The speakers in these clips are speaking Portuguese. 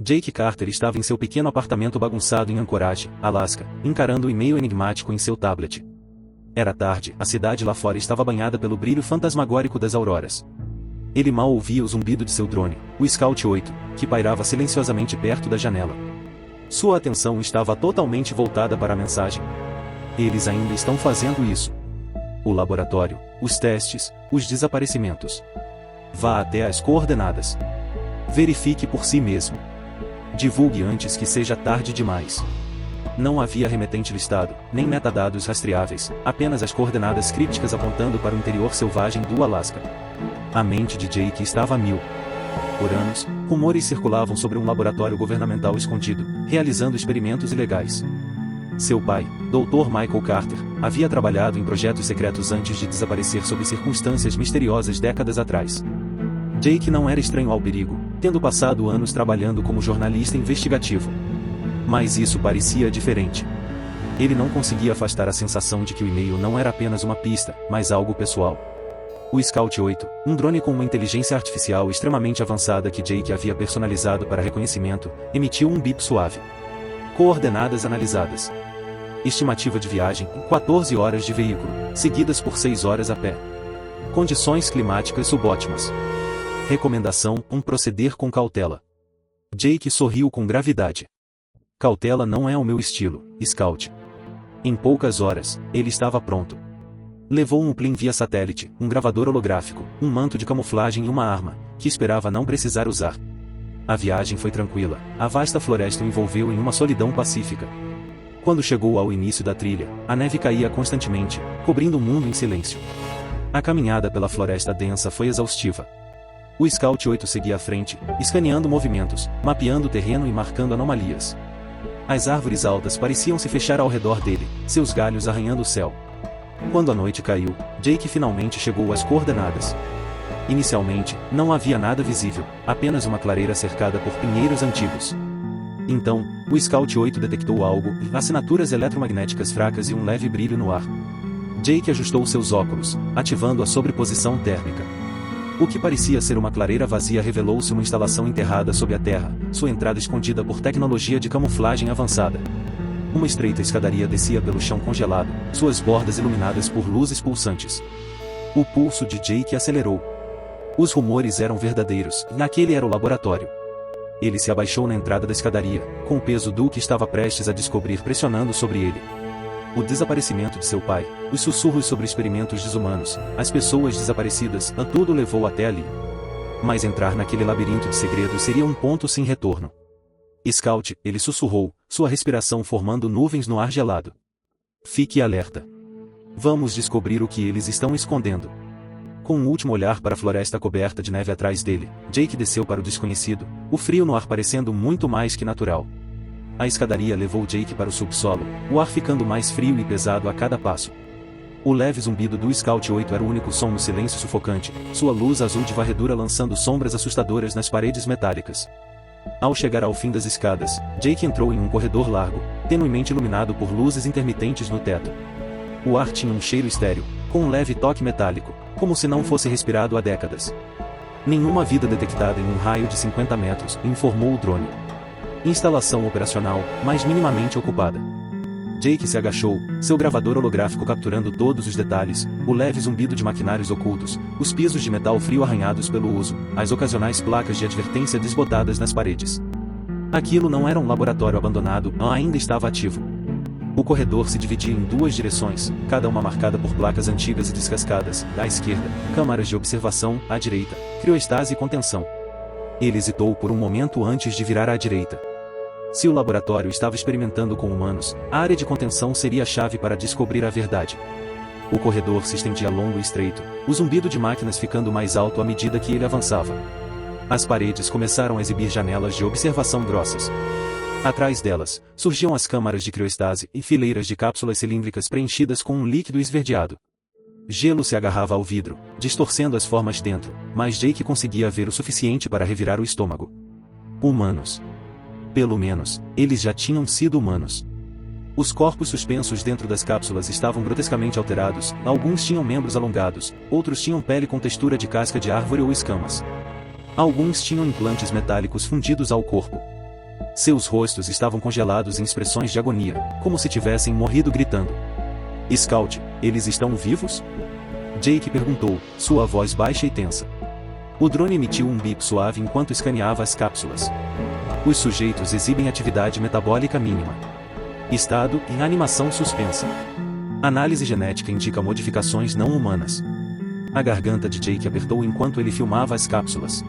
Jake Carter estava em seu pequeno apartamento bagunçado em Anchorage, Alasca, encarando o e-mail enigmático em seu tablet. Era tarde, a cidade lá fora estava banhada pelo brilho fantasmagórico das auroras. Ele mal ouvia o zumbido de seu drone, o Scout 8, que pairava silenciosamente perto da janela. Sua atenção estava totalmente voltada para a mensagem. Eles ainda estão fazendo isso. O laboratório, os testes, os desaparecimentos. Vá até as coordenadas. Verifique por si mesmo. Divulgue antes que seja tarde demais. Não havia remetente listado, nem metadados rastreáveis, apenas as coordenadas crípticas apontando para o interior selvagem do Alasca. A mente de Jake estava a mil. Por anos, rumores circulavam sobre um laboratório governamental escondido, realizando experimentos ilegais. Seu pai, Dr. Michael Carter, havia trabalhado em projetos secretos antes de desaparecer sob circunstâncias misteriosas décadas atrás. Jake não era estranho ao perigo, tendo passado anos trabalhando como jornalista investigativo. Mas isso parecia diferente. Ele não conseguia afastar a sensação de que o e-mail não era apenas uma pista, mas algo pessoal. O Scout 8, um drone com uma inteligência artificial extremamente avançada que Jake havia personalizado para reconhecimento, emitiu um bip suave. Coordenadas analisadas. Estimativa de viagem, 14 horas de veículo, seguidas por 6 horas a pé. Condições climáticas subótimas. Recomendação: proceder com cautela. Jake sorriu com gravidade. Cautela não é o meu estilo, Scout. Em poucas horas, ele estava pronto. Levou um plin via satélite, um gravador holográfico, um manto de camuflagem e uma arma, que esperava não precisar usar. A viagem foi tranquila, a vasta floresta o envolveu em uma solidão pacífica. Quando chegou ao início da trilha, a neve caía constantemente, cobrindo o mundo em silêncio. A caminhada pela floresta densa foi exaustiva. O Scout 8 seguia à frente, escaneando movimentos, mapeando o terreno e marcando anomalias. As árvores altas pareciam se fechar ao redor dele, seus galhos arranhando o céu. Quando a noite caiu, Jake finalmente chegou às coordenadas. Inicialmente, não havia nada visível, apenas uma clareira cercada por pinheiros antigos. Então, o Scout 8 detectou algo, assinaturas eletromagnéticas fracas e um leve brilho no ar. Jake ajustou seus óculos, ativando a sobreposição térmica. O que parecia ser uma clareira vazia revelou-se uma instalação enterrada sob a terra, sua entrada escondida por tecnologia de camuflagem avançada. Uma estreita escadaria descia pelo chão congelado, suas bordas iluminadas por luzes pulsantes. O pulso de Jake acelerou. Os rumores eram verdadeiros, naquele era o laboratório. Ele se abaixou na entrada da escadaria, com o peso do que estava prestes a descobrir pressionando sobre ele. O desaparecimento de seu pai, os sussurros sobre experimentos desumanos, as pessoas desaparecidas, tudo levou até ali. Mas entrar naquele labirinto de segredos seria um ponto sem retorno. Scout, ele sussurrou, sua respiração formando nuvens no ar gelado. Fique alerta. Vamos descobrir o que eles estão escondendo. Com um último olhar para a floresta coberta de neve atrás dele, Jake desceu para o desconhecido, o frio no ar parecendo muito mais que natural. A escadaria levou Jake para o subsolo, o ar ficando mais frio e pesado a cada passo. O leve zumbido do Scout 8 era o único som no silêncio sufocante, sua luz azul de varredura lançando sombras assustadoras nas paredes metálicas. Ao chegar ao fim das escadas, Jake entrou em um corredor largo, tenuemente iluminado por luzes intermitentes no teto. O ar tinha um cheiro estéril, com um leve toque metálico, como se não fosse respirado há décadas. Nenhuma vida detectada em um raio de 50 metros, informou o drone. Instalação operacional, mas minimamente ocupada. Jake se agachou, seu gravador holográfico capturando todos os detalhes, o leve zumbido de maquinários ocultos, os pisos de metal frio arranhados pelo uso, as ocasionais placas de advertência desbotadas nas paredes. Aquilo não era um laboratório abandonado, ainda estava ativo. O corredor se dividia em duas direções, cada uma marcada por placas antigas e descascadas, à esquerda, câmaras de observação, à direita, crioestase e contenção. Ele hesitou por um momento antes de virar à direita. Se o laboratório estava experimentando com humanos, a área de contenção seria a chave para descobrir a verdade. O corredor se estendia longo e estreito, o zumbido de máquinas ficando mais alto à medida que ele avançava. As paredes começaram a exibir janelas de observação grossas. Atrás delas, surgiam as câmaras de crioestase e fileiras de cápsulas cilíndricas preenchidas com um líquido esverdeado. Gelo se agarrava ao vidro, distorcendo as formas dentro, mas Jake conseguia ver o suficiente para revirar o estômago. Humanos. Pelo menos, eles já tinham sido humanos. Os corpos suspensos dentro das cápsulas estavam grotescamente alterados, alguns tinham membros alongados, outros tinham pele com textura de casca de árvore ou escamas. Alguns tinham implantes metálicos fundidos ao corpo. Seus rostos estavam congelados em expressões de agonia, como se tivessem morrido gritando. Scout, eles estão vivos? Jake perguntou, sua voz baixa e tensa. O drone emitiu um bip suave enquanto escaneava as cápsulas. Os sujeitos exibem atividade metabólica mínima. Estado em animação suspensa. Análise genética indica modificações não humanas. A garganta de Jake apertou enquanto ele filmava as cápsulas.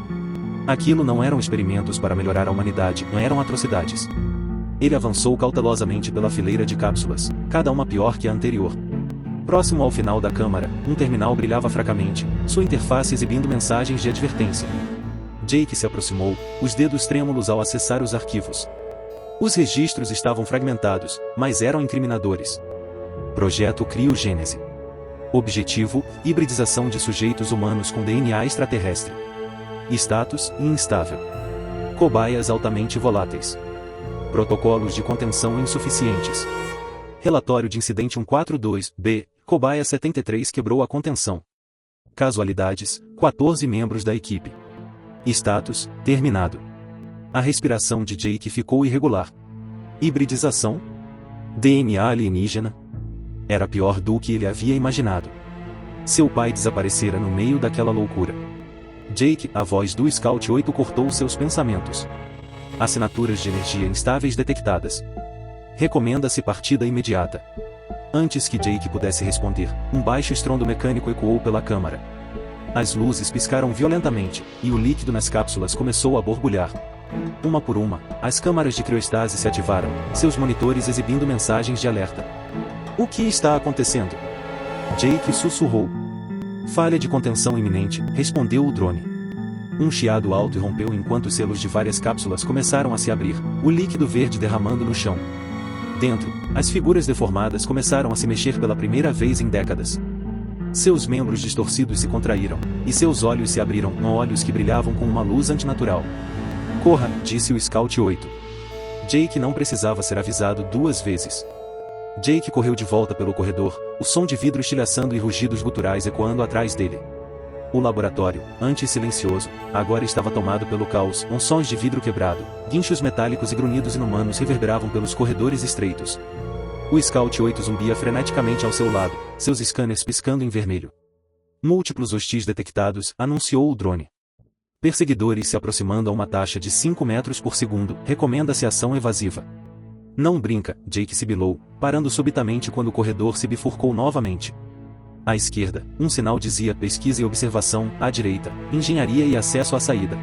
Aquilo não eram experimentos para melhorar a humanidade, não eram atrocidades. Ele avançou cautelosamente pela fileira de cápsulas, cada uma pior que a anterior. Próximo ao final da câmara, um terminal brilhava fracamente, sua interface exibindo mensagens de advertência. Jake se aproximou, os dedos trêmulos ao acessar os arquivos. Os registros estavam fragmentados, mas eram incriminadores. Projeto Criogênese. Objetivo: hibridização de sujeitos humanos com DNA extraterrestre. Status: instável. Cobaias altamente voláteis. Protocolos de contenção insuficientes. Relatório de incidente 142-B, cobaia 73 quebrou a contenção. Casualidades: 14 membros da equipe. Status: terminado. A respiração de Jake ficou irregular. Hibridização? DNA alienígena? Era pior do que ele havia imaginado. Seu pai desaparecera no meio daquela loucura. Jake, a voz do Scout 8 cortou seus pensamentos. Assinaturas de energia instáveis detectadas. Recomenda-se partida imediata. Antes que Jake pudesse responder, um baixo estrondo mecânico ecoou pela câmara. As luzes piscaram violentamente, e o líquido nas cápsulas começou a borbulhar. Uma por uma, as câmaras de crioestase se ativaram, seus monitores exibindo mensagens de alerta. O que está acontecendo? Jake sussurrou. Falha de contenção iminente, respondeu o drone. Um chiado alto irrompeu enquanto os selos de várias cápsulas começaram a se abrir, o líquido verde derramando no chão. Dentro, as figuras deformadas começaram a se mexer pela primeira vez em décadas. Seus membros distorcidos se contraíram, e seus olhos se abriram, olhos que brilhavam com uma luz antinatural. Corra, disse o Scout 8. Jake não precisava ser avisado 2 vezes. Jake correu de volta pelo corredor, o som de vidro estilhaçando e rugidos guturais ecoando atrás dele. O laboratório, antes silencioso, agora estava tomado pelo caos, com sons de vidro quebrado, guinchos metálicos e grunhidos inumanos reverberavam pelos corredores estreitos. O Scout 8 zumbia freneticamente ao seu lado, seus scanners piscando em vermelho. Múltiplos hostis detectados, anunciou o drone. Perseguidores se aproximando a uma taxa de 5 metros por segundo, recomenda-se ação evasiva. Não brinca, Jake sibilou, parando subitamente quando o corredor se bifurcou novamente. À esquerda, um sinal dizia pesquisa e observação, à direita, engenharia e acesso à saída.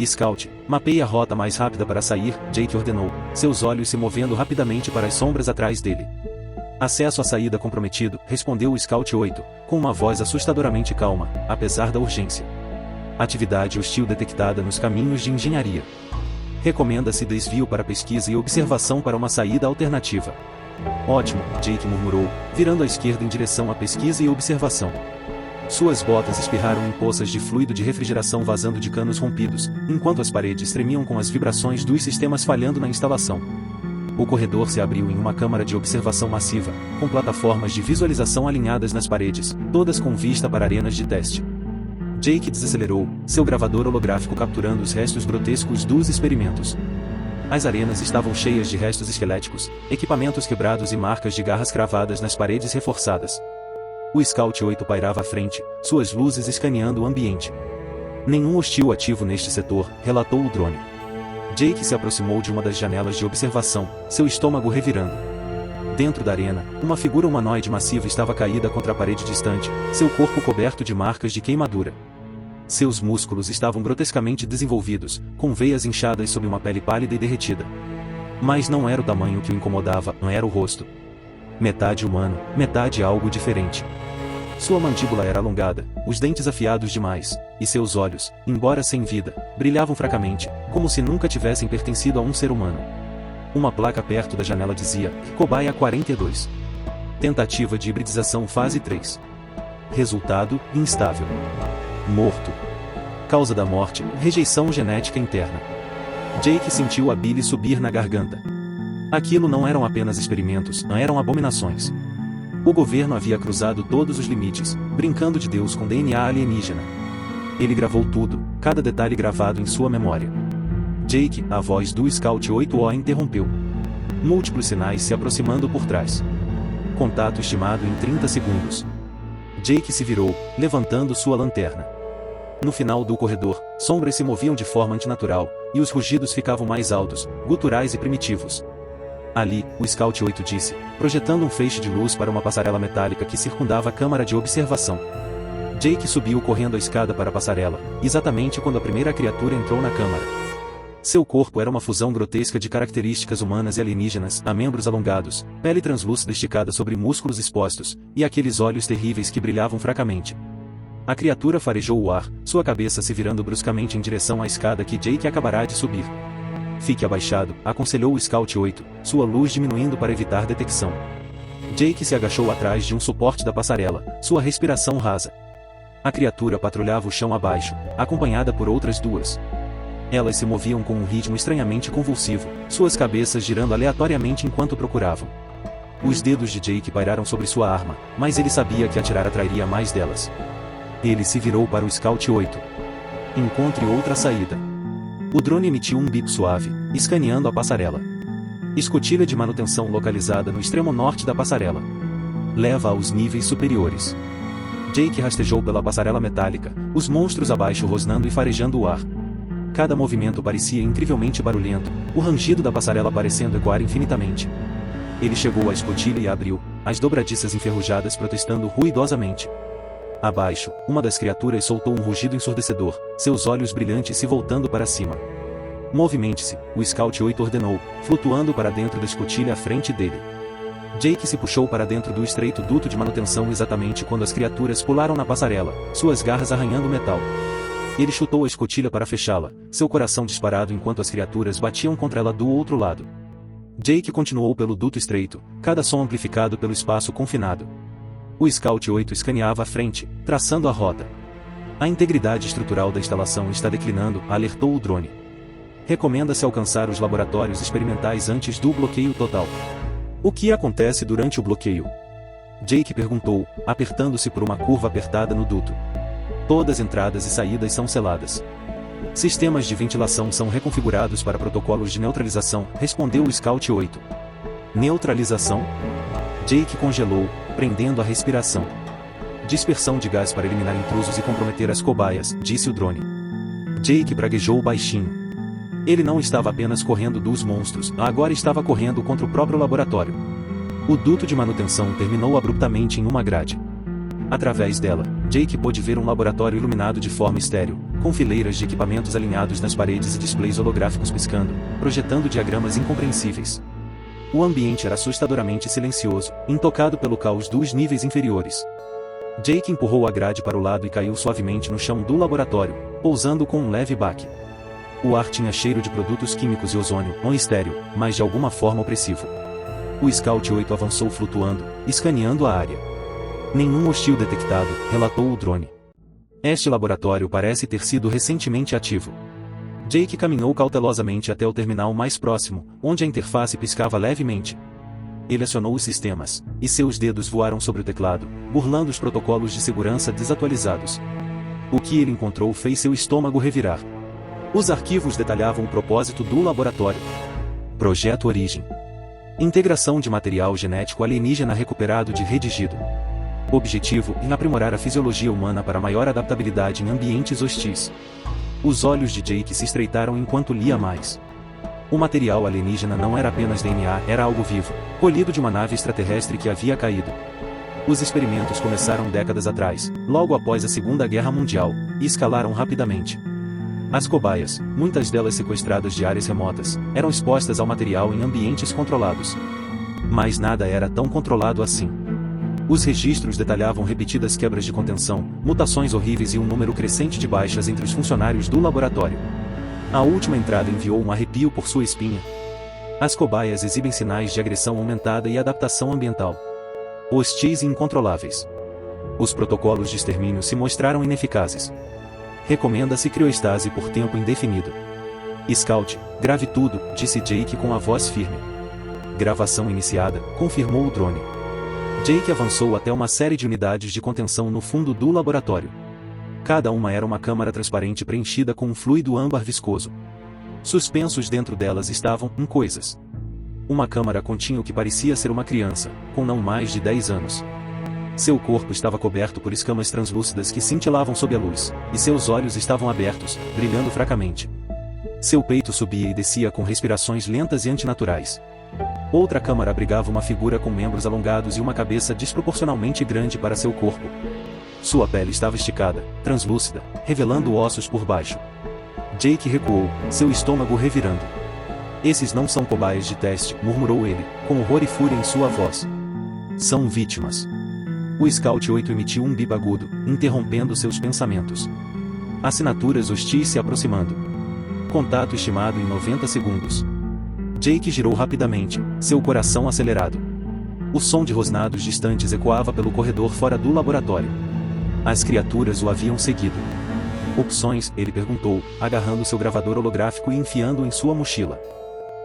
Scout, mapeie a rota mais rápida para sair, Jake ordenou, seus olhos se movendo rapidamente para as sombras atrás dele. Acesso à saída comprometido, respondeu o Scout 8, com uma voz assustadoramente calma, apesar da urgência. Atividade hostil detectada nos caminhos de engenharia. Recomenda-se desvio para pesquisa e observação para uma saída alternativa. Ótimo, Jake murmurou, virando à esquerda em direção à pesquisa e observação. Suas botas espirraram em poças de fluido de refrigeração vazando de canos rompidos, enquanto as paredes tremiam com as vibrações dos sistemas falhando na instalação. O corredor se abriu em uma câmara de observação massiva, com plataformas de visualização alinhadas nas paredes, todas com vista para arenas de teste. Jake desacelerou, seu gravador holográfico capturando os restos grotescos dos experimentos. As arenas estavam cheias de restos esqueléticos, equipamentos quebrados e marcas de garras cravadas nas paredes reforçadas. O Scout 8 pairava à frente, suas luzes escaneando o ambiente. Nenhum hostil ativo neste setor, relatou o drone. Jake se aproximou de uma das janelas de observação, seu estômago revirando. Dentro da arena, uma figura humanoide massiva estava caída contra a parede distante, seu corpo coberto de marcas de queimadura. Seus músculos estavam grotescamente desenvolvidos, com veias inchadas sob uma pele pálida e derretida. Mas não era o tamanho que o incomodava, não era o rosto. Metade humano, metade algo diferente. Sua mandíbula era alongada, os dentes afiados demais, e seus olhos, embora sem vida, brilhavam fracamente, como se nunca tivessem pertencido a um ser humano. Uma placa perto da janela dizia, Cobaia 42. Tentativa de hibridização fase 3. Resultado, instável. Morto. Causa da morte, rejeição genética interna. Jake sentiu a bile subir na garganta. Aquilo não eram apenas experimentos, não eram abominações. O governo havia cruzado todos os limites, brincando de Deus com DNA alienígena. Ele gravou tudo, cada detalhe gravado em sua memória. Jake, a voz do Scout 8O interrompeu. Múltiplos sinais se aproximando por trás. Contato estimado em 30 segundos. Jake se virou, levantando sua lanterna. No final do corredor, sombras se moviam de forma antinatural, e os rugidos ficavam mais altos, guturais e primitivos. Ali, o Scout 8 disse, projetando um feixe de luz para uma passarela metálica que circundava a câmara de observação. Jake subiu correndo a escada para a passarela, exatamente quando a primeira criatura entrou na câmara. Seu corpo era uma fusão grotesca de características humanas e alienígenas, a membros alongados, pele translúcida esticada sobre músculos expostos, e aqueles olhos terríveis que brilhavam fracamente. A criatura farejou o ar, sua cabeça se virando bruscamente em direção à escada que Jake acabará de subir. Fique abaixado, aconselhou o Scout 8, sua luz diminuindo para evitar detecção. Jake se agachou atrás de um suporte da passarela, sua respiração rasa. A criatura patrulhava o chão abaixo, acompanhada por outras duas. Elas se moviam com um ritmo estranhamente convulsivo, suas cabeças girando aleatoriamente enquanto procuravam. Os dedos de Jake pairaram sobre sua arma, mas ele sabia que atirar atrairia mais delas. Ele se virou para o Scout 8. Encontre outra saída. O drone emitiu um bip suave, escaneando a passarela. Escotilha de manutenção localizada no extremo norte da passarela. Leva aos níveis superiores. Jake rastejou pela passarela metálica, os monstros abaixo rosnando e farejando o ar. Cada movimento parecia incrivelmente barulhento, o rangido da passarela parecendo ecoar infinitamente. Ele chegou à escotilha e a abriu, as dobradiças enferrujadas protestando ruidosamente. Abaixo, uma das criaturas soltou um rugido ensurdecedor, seus olhos brilhantes se voltando para cima. Movimente-se, o Scout 8 ordenou, flutuando para dentro da escotilha à frente dele. Jake se puxou para dentro do estreito duto de manutenção exatamente quando as criaturas pularam na passarela, suas garras arranhando o metal. Ele chutou a escotilha para fechá-la, seu coração disparado enquanto as criaturas batiam contra ela do outro lado. Jake continuou pelo duto estreito, cada som amplificado pelo espaço confinado. O Scout 8 escaneava a frente, traçando a rota. A integridade estrutural da instalação está declinando, alertou o drone. Recomenda-se alcançar os laboratórios experimentais antes do bloqueio total. O que acontece durante o bloqueio? Jake perguntou, apertando-se por uma curva apertada no duto. Todas entradas e saídas são seladas. Sistemas de ventilação são reconfigurados para protocolos de neutralização, respondeu o Scout 8. Neutralização? Jake congelou, prendendo a respiração. Dispersão de gás para eliminar intrusos e comprometer as cobaias, disse o drone. Jake praguejou baixinho. Ele não estava apenas correndo dos monstros, agora estava correndo contra o próprio laboratório. O duto de manutenção terminou abruptamente em uma grade. Através dela, Jake pôde ver um laboratório iluminado de forma estéril, com fileiras de equipamentos alinhados nas paredes e displays holográficos piscando, projetando diagramas incompreensíveis. O ambiente era assustadoramente silencioso, intocado pelo caos dos níveis inferiores. Jake empurrou a grade para o lado e caiu suavemente no chão do laboratório, pousando com um leve baque. O ar tinha cheiro de produtos químicos e ozônio, estéril, mas de alguma forma opressivo. O Scout 8 avançou flutuando, escaneando a área. Nenhum hostil detectado, relatou o drone. Este laboratório parece ter sido recentemente ativo. Jake caminhou cautelosamente até o terminal mais próximo, onde a interface piscava levemente. Ele acionou os sistemas, e seus dedos voaram sobre o teclado, burlando os protocolos de segurança desatualizados. O que ele encontrou fez seu estômago revirar. Os arquivos detalhavam o propósito do laboratório. Projeto Origem. Integração de material genético alienígena recuperado de redigido. Objetivo: aprimorar a fisiologia humana para maior adaptabilidade em ambientes hostis. Os olhos de Jake se estreitaram enquanto lia mais. O material alienígena não era apenas DNA, era algo vivo, colhido de uma nave extraterrestre que havia caído. Os experimentos começaram décadas atrás, logo após a Segunda Guerra Mundial, e escalaram rapidamente. As cobaias, muitas delas sequestradas de áreas remotas, eram expostas ao material em ambientes controlados. Mas nada era tão controlado assim. Os registros detalhavam repetidas quebras de contenção, mutações horríveis e um número crescente de baixas entre os funcionários do laboratório. A última entrada enviou um arrepio por sua espinha. As cobaias exibem sinais de agressão aumentada e adaptação ambiental. Hostis e incontroláveis. Os protocolos de extermínio se mostraram ineficazes. Recomenda-se crioestase por tempo indefinido. Scout, grave tudo, disse Jake com a voz firme. Gravação iniciada, confirmou o drone. Jake avançou até uma série de unidades de contenção no fundo do laboratório. Cada uma era uma câmara transparente preenchida com um fluido âmbar viscoso. Suspensos dentro delas estavam coisas. Uma câmara continha o que parecia ser uma criança, com não mais de 10 anos. Seu corpo estava coberto por escamas translúcidas que cintilavam sob a luz, e seus olhos estavam abertos, brilhando fracamente. Seu peito subia e descia com respirações lentas e antinaturais. Outra câmara abrigava uma figura com membros alongados e uma cabeça desproporcionalmente grande para seu corpo. Sua pele estava esticada, translúcida, revelando ossos por baixo. Jake recuou, seu estômago revirando. Esses não são cobaias de teste, murmurou ele, com horror e fúria em sua voz. São vítimas. O Scout 8 emitiu um bip agudo, interrompendo seus pensamentos. Assinaturas hostis se aproximando. Contato estimado em 90 segundos. Jake girou rapidamente, seu coração acelerado. O som de rosnados distantes ecoava pelo corredor fora do laboratório. As criaturas o haviam seguido. Opções, ele perguntou, agarrando seu gravador holográfico e enfiando-o em sua mochila.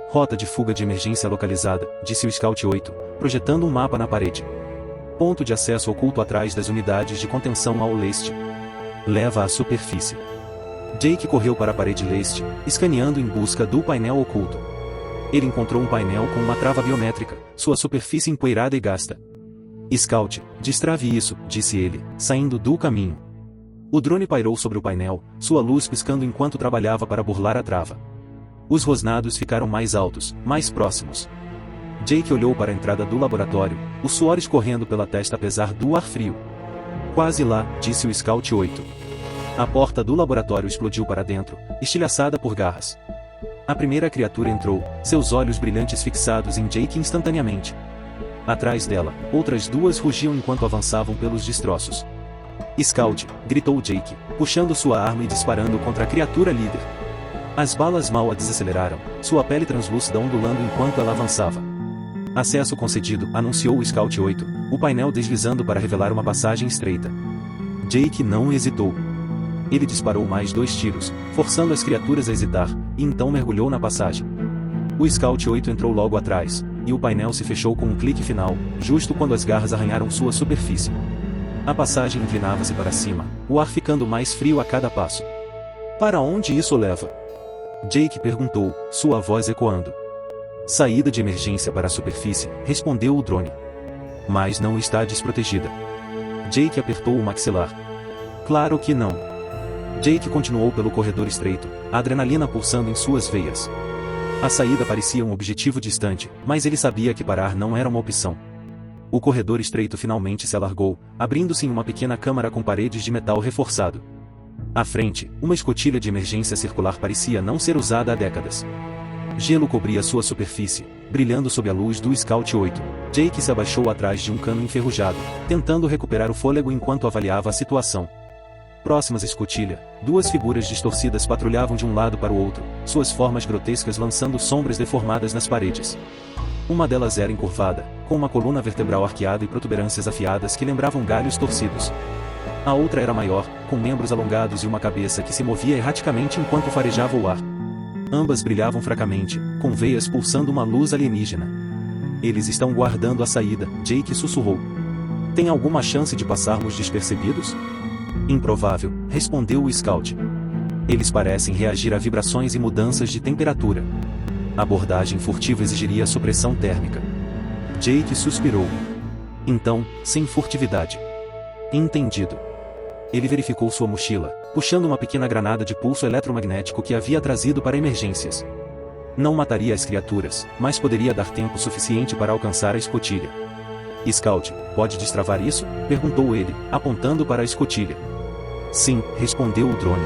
Rota de fuga de emergência localizada, disse o Scout 8, projetando um mapa na parede. Ponto de acesso oculto atrás das unidades de contenção ao leste. Leva à superfície. Jake correu para a parede leste, escaneando em busca do painel oculto. Ele encontrou um painel com uma trava biométrica, sua superfície empoeirada e gasta. Scout, destrave isso, disse ele, saindo do caminho. O drone pairou sobre o painel, sua luz piscando enquanto trabalhava para burlar a trava. Os rosnados ficaram mais altos, mais próximos. Jake olhou para a entrada do laboratório, o suor escorrendo pela testa apesar do ar frio. Quase lá, disse o Scout 8. A porta do laboratório explodiu para dentro, estilhaçada por garras. A primeira criatura entrou, seus olhos brilhantes fixados em Jake instantaneamente. Atrás dela, outras duas rugiam enquanto avançavam pelos destroços. Scout, gritou Jake, puxando sua arma e disparando contra a criatura líder. As balas mal a desaceleraram, sua pele translúcida ondulando enquanto ela avançava. Acesso concedido, anunciou o Scout 8, o painel deslizando para revelar uma passagem estreita. Jake não hesitou. Ele disparou mais 2 tiros, forçando as criaturas a hesitar, e então mergulhou na passagem. O Scout 8 entrou logo atrás, e o painel se fechou com um clique final, justo quando as garras arranharam sua superfície. A passagem inclinava-se para cima, o ar ficando mais frio a cada passo. Para onde isso leva? Jake perguntou, sua voz ecoando. Saída de emergência para a superfície, respondeu o drone. Mas não está desprotegida. Jake apertou o maxilar. Claro que não. Jake continuou pelo corredor estreito, a adrenalina pulsando em suas veias. A saída parecia um objetivo distante, mas ele sabia que parar não era uma opção. O corredor estreito finalmente se alargou, abrindo-se em uma pequena câmara com paredes de metal reforçado. À frente, uma escotilha de emergência circular parecia não ser usada há décadas. Gelo cobria sua superfície, brilhando sob a luz do Scout 8. Jake se abaixou atrás de um cano enferrujado, tentando recuperar o fôlego enquanto avaliava a situação. Próximas à escotilha, 2 figuras distorcidas patrulhavam de um lado para o outro, suas formas grotescas lançando sombras deformadas nas paredes. Uma delas era encurvada, com uma coluna vertebral arqueada e protuberâncias afiadas que lembravam galhos torcidos. A outra era maior, com membros alongados e uma cabeça que se movia erraticamente enquanto farejava o ar. Ambas brilhavam fracamente, com veias pulsando uma luz alienígena. Eles estão guardando a saída, Jake sussurrou. Tem alguma chance de passarmos despercebidos? Improvável, respondeu o Scout. Eles parecem reagir a vibrações e mudanças de temperatura. A abordagem furtiva exigiria supressão térmica. Jake suspirou. Então, sem furtividade. Entendido. Ele verificou sua mochila, puxando uma pequena granada de pulso eletromagnético que havia trazido para emergências. Não mataria as criaturas, mas poderia dar tempo suficiente para alcançar a escotilha. Scout, pode destravar isso? Perguntou ele, apontando para a escotilha. Sim, respondeu o drone.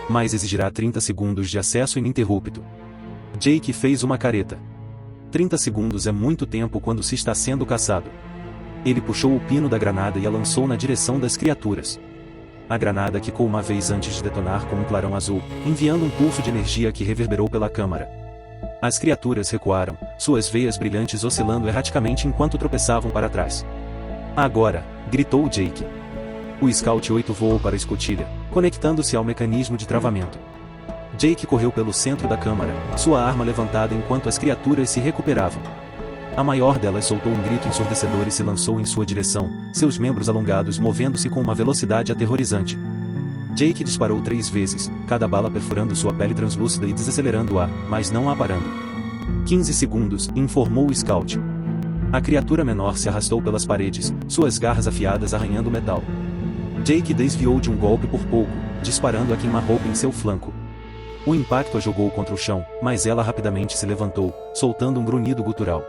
Mas exigirá 30 segundos de acesso ininterrupto. Jake fez uma careta. 30 segundos é muito tempo quando se está sendo caçado. Ele puxou o pino da granada e a lançou na direção das criaturas. A granada quicou uma vez antes de detonar com um clarão azul, enviando um pulso de energia que reverberou pela câmara. As criaturas recuaram, suas veias brilhantes oscilando erraticamente enquanto tropeçavam para trás. Agora! Gritou Jake. O Scout 8 voou para a escotilha, conectando-se ao mecanismo de travamento. Jake correu pelo centro da câmara, sua arma levantada enquanto as criaturas se recuperavam. A maior delas soltou um grito ensurdecedor e se lançou em sua direção, seus membros alongados movendo-se com uma velocidade aterrorizante. Jake disparou 3 vezes, cada bala perfurando sua pele translúcida e desacelerando-a, mas não a parando. 15 segundos, informou o Scout. A criatura menor se arrastou pelas paredes, suas garras afiadas arranhando o metal. Jake desviou de um golpe por pouco, disparando a queima-roupa em seu flanco. O impacto a jogou contra o chão, mas ela rapidamente se levantou, soltando um grunhido gutural.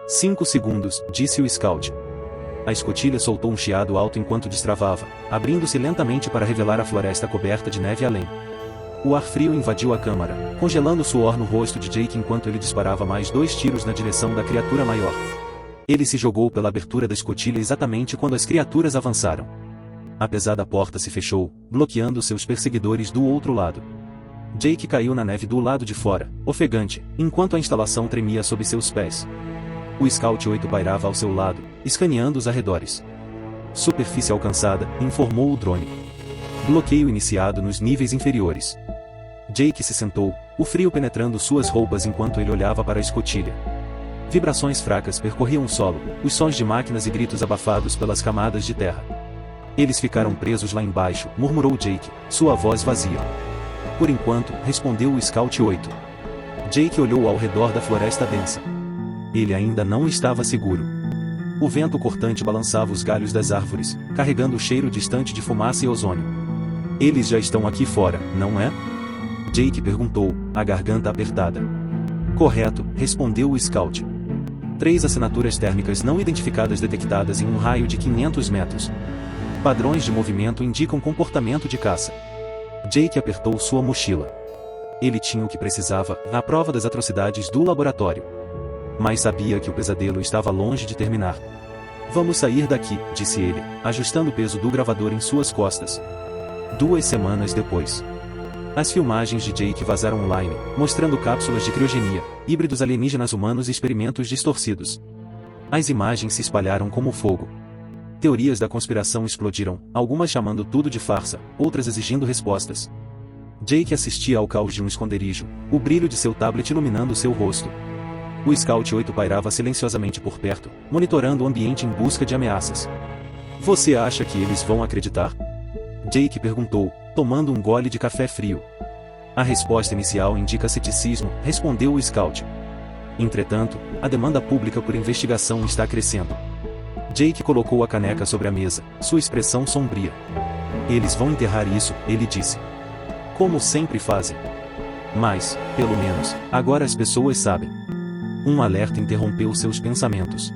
5 segundos, disse o Scout. A escotilha soltou um chiado alto enquanto destravava, abrindo-se lentamente para revelar a floresta coberta de neve além. O ar frio invadiu a câmara, congelando o suor no rosto de Jake enquanto ele disparava mais 2 tiros na direção da criatura maior. Ele se jogou pela abertura da escotilha exatamente quando as criaturas avançaram. A pesada porta se fechou, bloqueando seus perseguidores do outro lado. Jake caiu na neve do lado de fora, ofegante, enquanto a instalação tremia sob seus pés. O Scout 8 pairava ao seu lado, escaneando os arredores. Superfície alcançada, informou o drone. Bloqueio iniciado nos níveis inferiores. Jake se sentou, o frio penetrando suas roupas enquanto ele olhava para a escotilha. Vibrações fracas percorriam o solo, os sons de máquinas e gritos abafados pelas camadas de terra. Eles ficaram presos lá embaixo, murmurou Jake, sua voz vazia. Por enquanto, respondeu o Scout 8. Jake olhou ao redor da floresta densa. Ele ainda não estava seguro. O vento cortante balançava os galhos das árvores, carregando o cheiro distante de fumaça e ozônio. Eles já estão aqui fora, não é? Jake perguntou, a garganta apertada. Correto, respondeu o Scout. 3 assinaturas térmicas não identificadas detectadas em um raio de 500 metros. Padrões de movimento indicam comportamento de caça. Jake apertou sua mochila. Ele tinha o que precisava, na prova das atrocidades do laboratório. Mas sabia que o pesadelo estava longe de terminar. Vamos sair daqui, disse ele, ajustando o peso do gravador em suas costas. 2 semanas depois. As filmagens de Jake vazaram online, mostrando cápsulas de criogenia, híbridos alienígenas humanos e experimentos distorcidos. As imagens se espalharam como fogo. Teorias da conspiração explodiram, algumas chamando tudo de farsa, outras exigindo respostas. Jake assistia ao caos de um esconderijo, o brilho de seu tablet iluminando seu rosto. O Scout 8 pairava silenciosamente por perto, monitorando o ambiente em busca de ameaças. Você acha que eles vão acreditar? Jake perguntou, tomando um gole de café frio. A resposta inicial indica ceticismo, respondeu o Scout. Entretanto, a demanda pública por investigação está crescendo. Jake colocou a caneca sobre a mesa, sua expressão sombria. Eles vão enterrar isso, ele disse. Como sempre fazem. Mas, pelo menos, agora as pessoas sabem. Um alerta interrompeu seus pensamentos.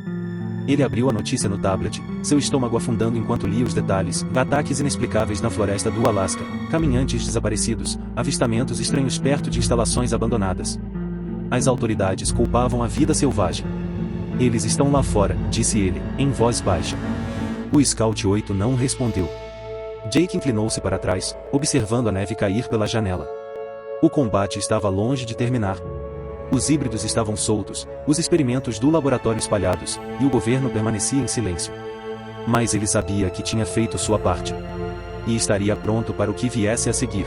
Ele abriu a notícia no tablet, seu estômago afundando enquanto lia os detalhes, ataques inexplicáveis na floresta do Alasca, caminhantes desaparecidos, avistamentos estranhos perto de instalações abandonadas. As autoridades culpavam a vida selvagem. Eles estão lá fora, disse ele, em voz baixa. O Scout 8 não respondeu. Jake inclinou-se para trás, observando a neve cair pela janela. O combate estava longe de terminar. Os híbridos estavam soltos, os experimentos do laboratório espalhados, e o governo permanecia em silêncio. Mas ele sabia que tinha feito sua parte. E estaria pronto para o que viesse a seguir.